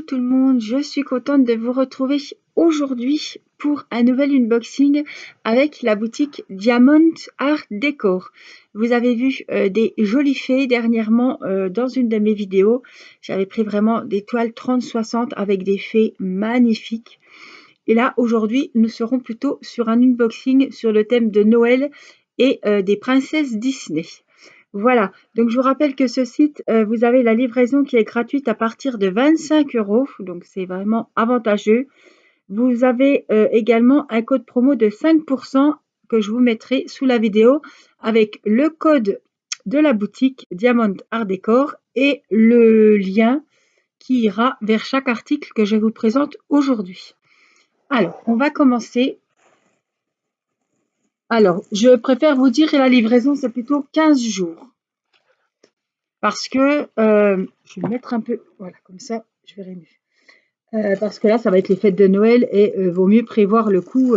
Coucou tout le monde, je suis contente de vous retrouver aujourd'hui pour un nouvel unboxing avec la boutique Diamond Art Décor. Vous avez vu des jolies fées dernièrement dans une de mes vidéos. J'avais pris vraiment des toiles 30-60 avec des fées magnifiques. Et là aujourd'hui nous serons plutôt sur un unboxing sur le thème de Noël et des princesses Disney. Voilà, donc je vous rappelle que ce site, vous avez la livraison qui est gratuite à partir de 25 €, donc c'est vraiment avantageux. Vous avez également un code promo de 5% que je vous mettrai sous la vidéo avec le code de la boutique Diamond Art Décor et le lien qui ira vers chaque article que je vous présente aujourd'hui. Alors, on va commencer. Alors, je préfère vous dire que la livraison, c'est plutôt 15 jours. Parce que, je vais mettre un peu, voilà, comme ça, je verrai mieux. Parce que là, ça va être les fêtes de Noël et vaut mieux prévoir le coup,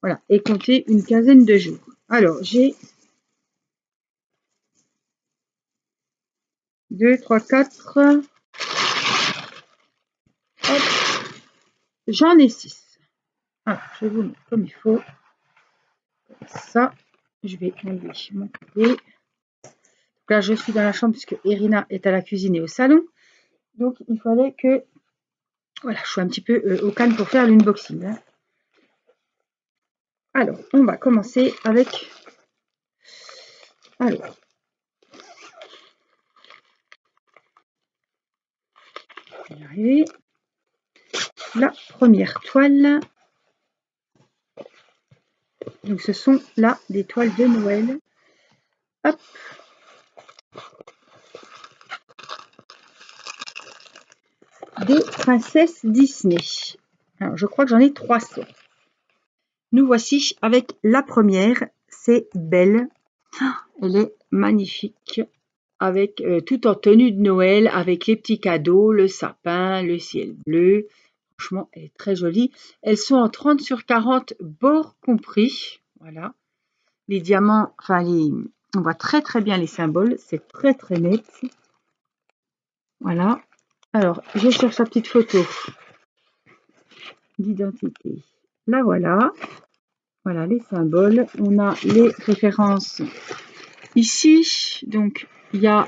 voilà, et compter une quinzaine de jours. Alors, j'ai 2, 3, 4. Hop, j'en ai 6. Alors, je vais vous mettre comme il faut. Comme ça, je vais enlever mon courrier. Là, je suis dans la chambre puisque Irina est à la cuisine et au salon. Donc, il fallait que, voilà, je sois un petit peu au calme pour faire l'unboxing. Hein. Alors, on va commencer avec... Alors, je vais y arriver. La première toile. Donc, ce sont là des toiles de Noël. Hop. Des princesses Disney. Alors, je crois que j'en ai 300. Nous voici avec la première. C'est Belle. Elle est magnifique. Avec tout en tenue de Noël, avec les petits cadeaux, le sapin, le ciel bleu. Franchement, elle est très jolie. Elles sont en 30 sur 40, bords compris. Voilà. Les diamants, enfin, on voit très très bien les symboles. C'est très très net. Voilà. Alors, je cherche la petite photo d'identité. La voilà. Voilà les symboles. On a les références ici. Donc, il y a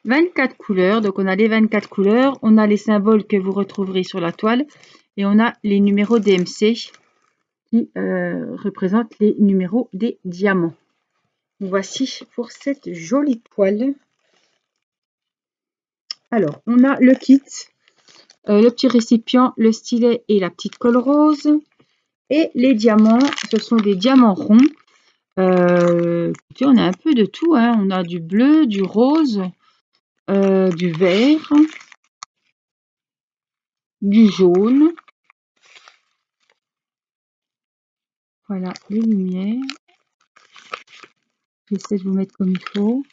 24 couleurs. Donc, on a les 24 couleurs. On a les symboles que vous retrouverez sur la toile. Et on a les numéros DMC qui représentent les numéros des diamants. Voici pour cette jolie toile. Alors, on a le kit. Le petit récipient, le stylet et la petite colle rose. Et les diamants, ce sont des diamants ronds. On a un peu de tout. Hein. On a du bleu, du rose, du vert, du jaune. Voilà les lumières. J'essaie de vous mettre comme il faut.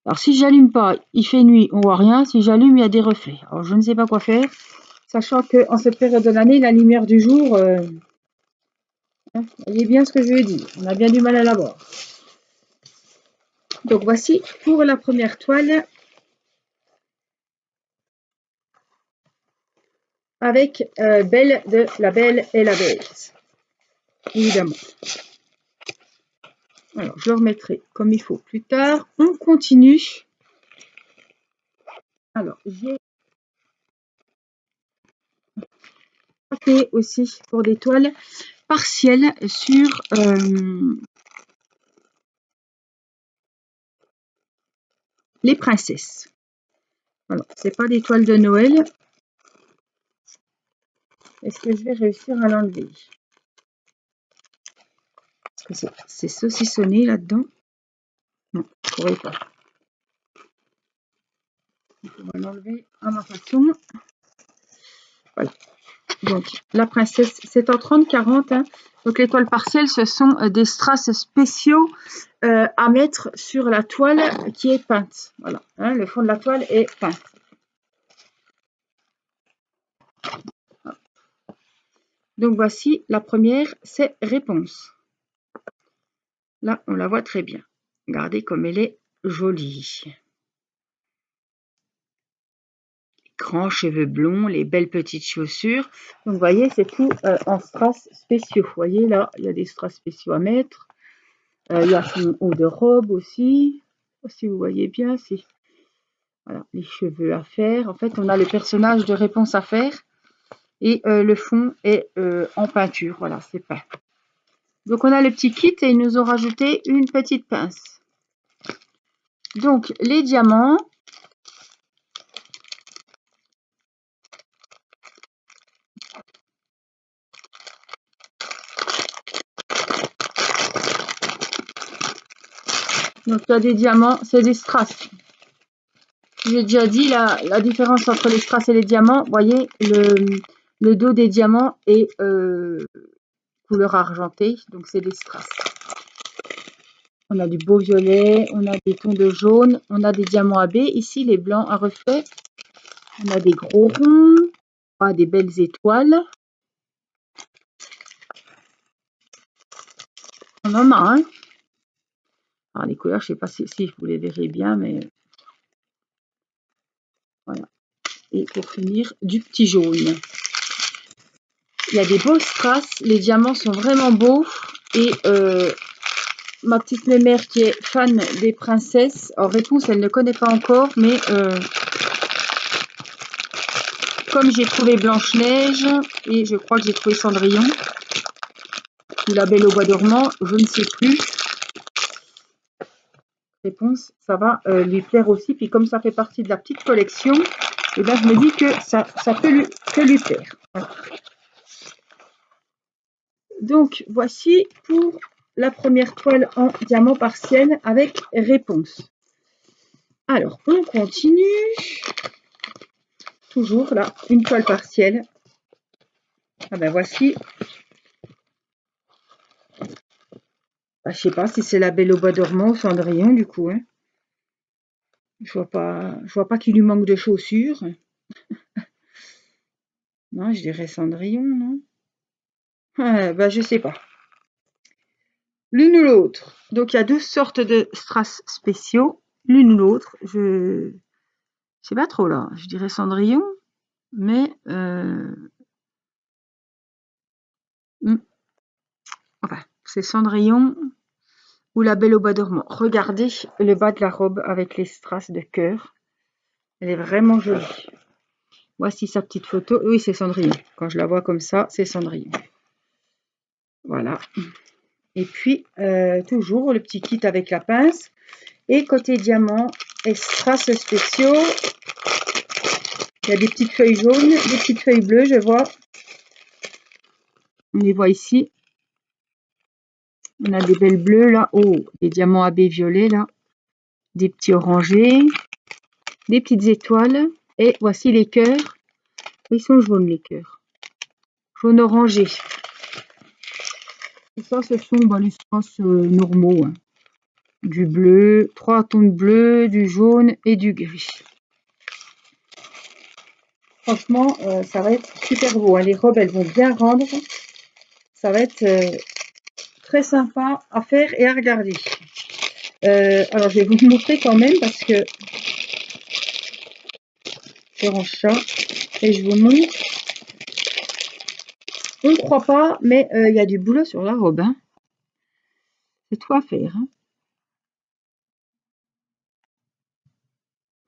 Alors si j'allume pas, il fait nuit, on voit rien. Si j'allume, il y a des reflets. Alors je ne sais pas quoi faire. Sachant qu'en cette période de l'année, la lumière du jour, voyez bien ce que je veux dire. On a bien du mal à la voir. Donc voici pour la première toile. Avec Belle de La Belle et la Bête. Évidemment. Alors, je le remettrai comme il faut plus tard. On continue. Alors, j'ai fait aussi pour des toiles partielles sur les princesses. Alors, c'est pas des toiles de Noël. Est-ce que je vais réussir à l'enlever? Parce que c'est saucissonné là-dedans. Non, je ne pourrais pas. On va l'enlever à ma façon. Voilà. Donc, la princesse, c'est en 30-40. Hein. Donc, les toiles partielles, ce sont des strass spéciaux à mettre sur la toile qui est peinte. Voilà. Hein, le fond de la toile est peint. Donc, voici la première, c'est Réponse. Là, on la voit très bien. Regardez comme elle est jolie. grands cheveux blonds, les belles petites chaussures. Donc, vous voyez, c'est tout en strass spéciaux. Vous voyez, là, il y a des strass spéciaux à mettre. Il y a son haut de robe aussi. Si vous voyez bien, c'est voilà, les cheveux à faire. En fait, on a le personnage de Réponse à faire. Et le fond est en peinture. Voilà, c'est peint. Donc, on a le petit kit et ils nous ont rajouté une petite pince. Donc, les diamants. Donc, il y a des diamants, c'est des strass. J'ai déjà dit la différence entre les strass et les diamants. Vous voyez, le dos des diamants est couleur argentée, donc c'est des strass. On a du beau violet, on a des tons de jaune, on a des diamants à baie. Ici, les blancs à reflet. On a des gros ronds, on a des belles étoiles. On en a, hein. Alors, les couleurs, je ne sais pas si vous les verrez bien, mais voilà. Et pour finir, du petit jaune. Il y a des beaux strass, les diamants sont vraiment beaux. Et ma petite mémère qui est fan des princesses, en réponse, elle ne connaît pas encore, mais comme j'ai trouvé Blanche-Neige, et je crois que j'ai trouvé Cendrillon, ou La Belle au Bois dormant, je ne sais plus. Réponse, ça va lui plaire aussi. Puis comme ça fait partie de la petite collection, et ben je me dis que ça peut lui plaire. Voilà. Donc voici pour la première toile en diamant partiel avec réponse. Alors on continue. Toujours là, une toile partielle. Ah ben voici. Je sais pas si c'est La Belle au Bois dormant ou Cendrillon du coup. Hein. Je vois pas qu'il lui manque de chaussures. Non, je dirais Cendrillon, non? Ben je sais pas. L'une ou l'autre. Donc il y a 12 sortes de strass spéciaux. L'une ou l'autre. Je sais pas trop là. Je dirais Cendrillon, mais enfin, c'est Cendrillon ou La Belle au Bois dormant. Regardez le bas de la robe avec les strass de cœur. Elle est vraiment jolie. Voici sa petite photo. Oui, c'est Cendrillon. Quand je la vois comme ça, c'est Cendrillon. Voilà. Et puis, toujours le petit kit avec la pince. Et côté diamant et strass spéciaux, il y a des petites feuilles jaunes, des petites feuilles bleues, je vois. On les voit ici. On a des belles bleues là. Oh, des diamants à baie violet là. Des petits orangés. Des petites étoiles. Et voici les cœurs. Ils sont jaunes les cœurs. Jaune orangé. Et ça, ce sont les strass normaux. Hein. Du bleu, 3 tons de bleu, du jaune et du gris. Franchement, ça va être super beau. Hein. Les robes, elles vont bien rendre. Ça va être très sympa à faire et à regarder. Alors, je vais vous montrer quand même parce que je range ça et je vous montre. On ne croit pas, mais il y a du boulot sur la robe. Hein. C'est tout à faire. Hein.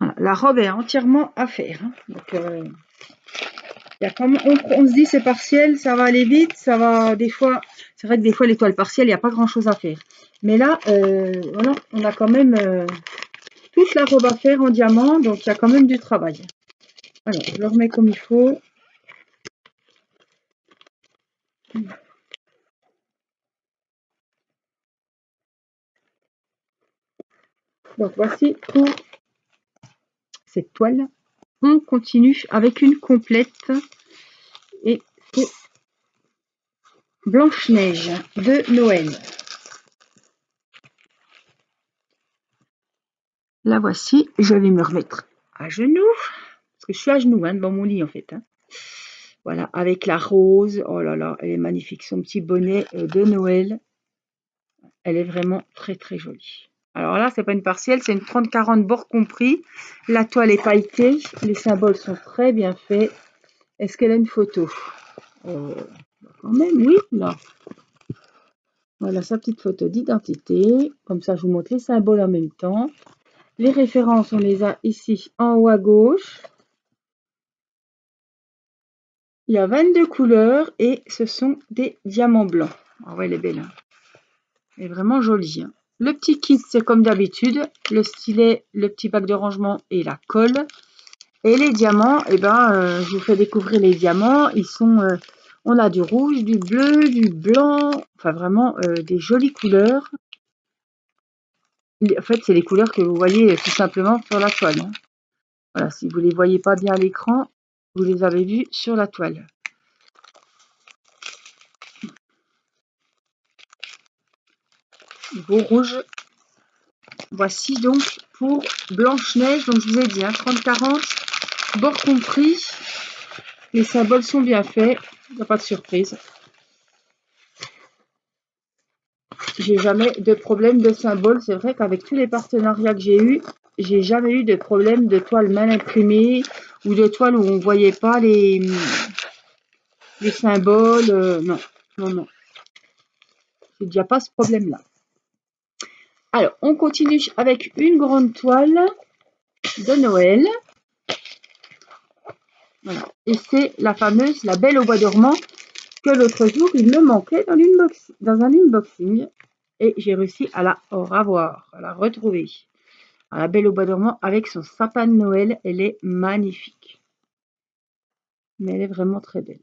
Voilà, la robe est entièrement à faire. Hein. Donc, y a quand même, on se dit c'est partiel, ça va aller vite, ça va des fois. C'est vrai que des fois les toiles partielles, il n'y a pas grand chose à faire. Mais là, voilà, on a quand même toute la robe à faire en diamant, donc il y a quand même du travail. Alors, je le remets comme il faut. Donc voici pour cette toile. On continue avec une complète et c'est Blanche-Neige de Noël. La voici, je vais me remettre à genoux, parce que je suis à genoux hein, devant mon lit en fait. Hein. Voilà, avec la rose, oh là là, elle est magnifique, son petit bonnet de Noël. Elle est vraiment très très jolie. Alors là, c'est pas une partielle, c'est une 30-40 bord compris. La toile est pailletée, les symboles sont très bien faits. Est-ce qu'elle a une photo? Quand même, oui, là. Voilà sa petite photo d'identité. Comme ça, je vous montre les symboles en même temps. Les références, on les a ici en haut à gauche. Il y a 22 couleurs et ce sont des diamants blancs. Ah ouais, elle est belle. Hein. Elle est vraiment jolie. Hein. Le petit kit, c'est comme d'habitude. Le stylet, le petit bac de rangement et la colle. Et les diamants, eh ben, je vous fais découvrir les diamants. Ils sont, on a du rouge, du bleu, du blanc. Enfin, vraiment des jolies couleurs. En fait, c'est les couleurs que vous voyez tout simplement sur la toile. Hein. Voilà, si vous ne les voyez pas bien à l'écran, vous les avez vus sur la toile. Beau rouge. Voici donc pour Blanche-Neige. Donc je vous ai dit, hein, 30-40, bord compris. Les symboles sont bien faits. Il n'y a pas de surprise. J'ai jamais de problème de symbole. C'est vrai qu'avec tous les partenariats que j'ai eus, j'ai jamais eu de problème de toile mal imprimée ou de toile où on ne voyait pas les symboles. Non, non, non. J'ai déjà pas ce problème-là. Alors, on continue avec une grande toile de Noël. Voilà. Et c'est la fameuse La Belle au bois dormant que l'autre jour, il me manquait dans un unboxing. Et j'ai réussi à la revoir, à la retrouver. Alors, La Belle au bois dormant avec son sapin de Noël, elle est magnifique. Mais elle est vraiment très belle.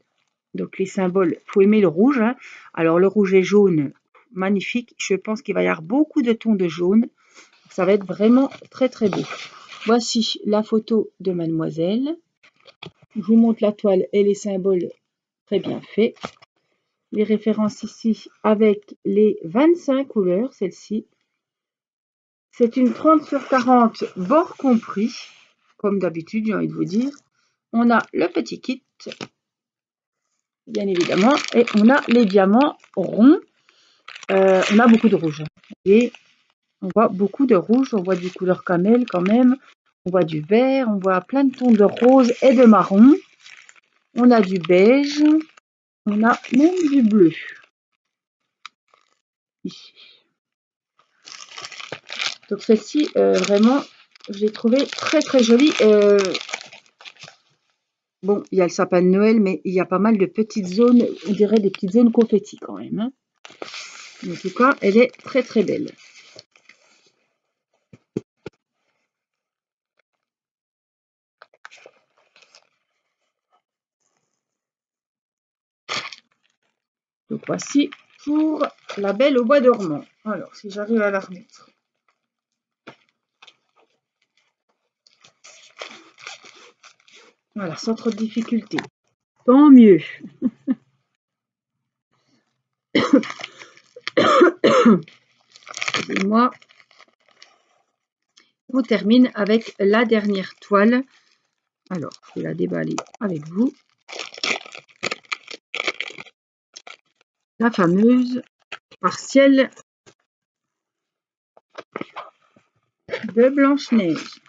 Donc les symboles, il faut aimer le rouge. Hein. Alors le rouge et jaune, magnifique. Je pense qu'il va y avoir beaucoup de tons de jaune. Ça va être vraiment très très beau. Voici la photo de mademoiselle. Je vous montre la toile et les symboles très bien faits. Les références ici avec les 25 couleurs, celle-ci. C'est une 30/40 bord compris, comme d'habitude, j'ai envie de vous dire. On a le petit kit, bien évidemment, et on a les diamants ronds. On a beaucoup de rouge. Et on voit beaucoup de rouge, on voit du couleur camel quand même. On voit du vert, on voit plein de tons de rose et de marron. On a du beige, on a même du bleu. Ici. Donc celle-ci, vraiment, je l'ai trouvée très très jolie. Bon, il y a le sapin de Noël, mais il y a pas mal de petites zones, on dirait des petites zones confettis quand même. Hein. En tout cas, elle est très très belle. Donc voici pour La Belle au bois dormant. Alors, si j'arrive à la remettre. Voilà, sans trop de difficulté. Tant mieux. Excusez-moi. On termine avec la dernière toile. Alors, je vais la déballer avec vous. La fameuse partielle de Blanche-Neige.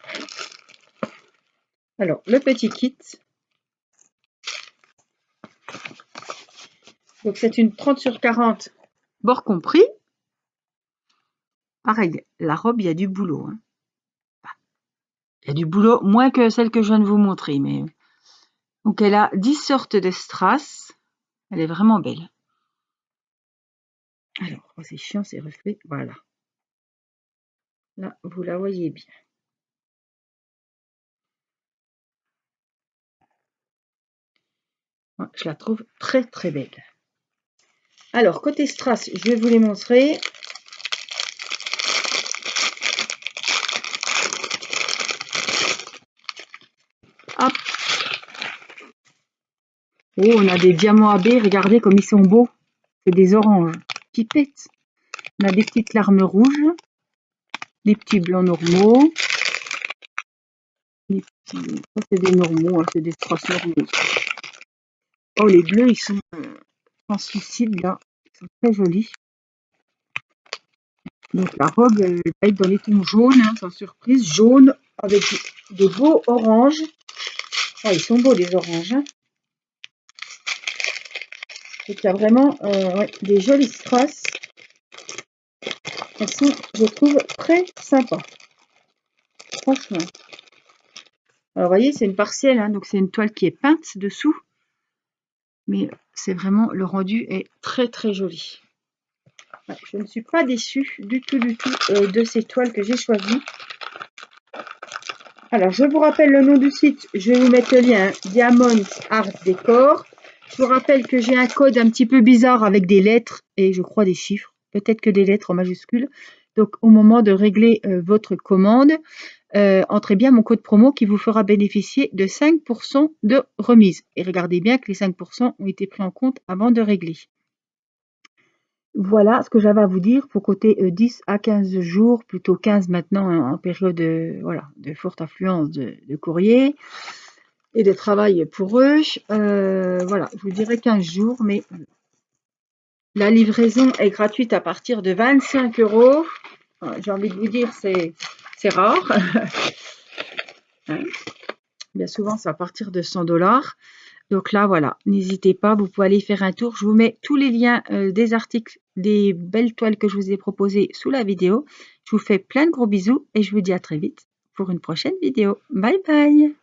Alors, le petit kit. Donc, c'est une 30/40, bord compris. Pareil, la robe, il y a du boulot. Hein. Il y a du boulot, moins que celle que je viens de vous montrer. Mais... Donc, elle a 10 sortes de strass. Elle est vraiment belle. Alors, oh, c'est chiant, ces reflets. Voilà. Là, vous la voyez bien. Je la trouve très très belle. Alors, côté strass, je vais vous les montrer. Hop. Oh, on a des diamants AB, regardez comme ils sont beaux. C'est des oranges qui pètent. On a des petites larmes rouges, des petits blancs normaux. Ça, c'est des normaux, hein, c'est des strass normaux. Oh, les bleus, ils sont translucides là. Ils sont très jolis. Donc la robe, elle va être dans les tons jaunes, hein, sans surprise, jaune avec des beaux oranges. Ah, ils sont beaux les oranges, hein. Donc il y a vraiment ouais, des jolies strass. Elles sont, je trouve, très sympas. Franchement. Alors vous voyez, c'est une partielle, hein, donc c'est une toile qui est peinte dessous. Mais c'est vraiment, le rendu est très très joli. Ouais, je ne suis pas déçue du tout de ces toiles que j'ai choisies. Alors, je vous rappelle le nom du site. Je vais vous mettre le lien, Diamond Art Décor. Je vous rappelle que j'ai un code un petit peu bizarre avec des lettres et je crois des chiffres. Peut-être que des lettres en majuscules. Donc, au moment de régler votre commande, entrez bien mon code promo qui vous fera bénéficier de 5% de remise. Et regardez bien que les 5% ont été pris en compte avant de régler. Voilà ce que j'avais à vous pour pour côté 10 à 15 jours, plutôt 15 maintenant en période voilà, de forte affluence de courrier et de travail pour eux. Voilà, je vous dirais 15 jours, mais la livraison est gratuite à partir de 25 €. J'ai envie de vous dire, c'est rare. Hein. Bien souvent, c'est à partir de 100 $. Donc là, voilà, n'hésitez pas, vous pouvez aller faire un tour. Je vous mets tous les liens des articles, des belles toiles que je vous ai proposées sous la vidéo. Je vous fais plein de gros bisous et je vous dis à très vite pour une prochaine vidéo. Bye bye!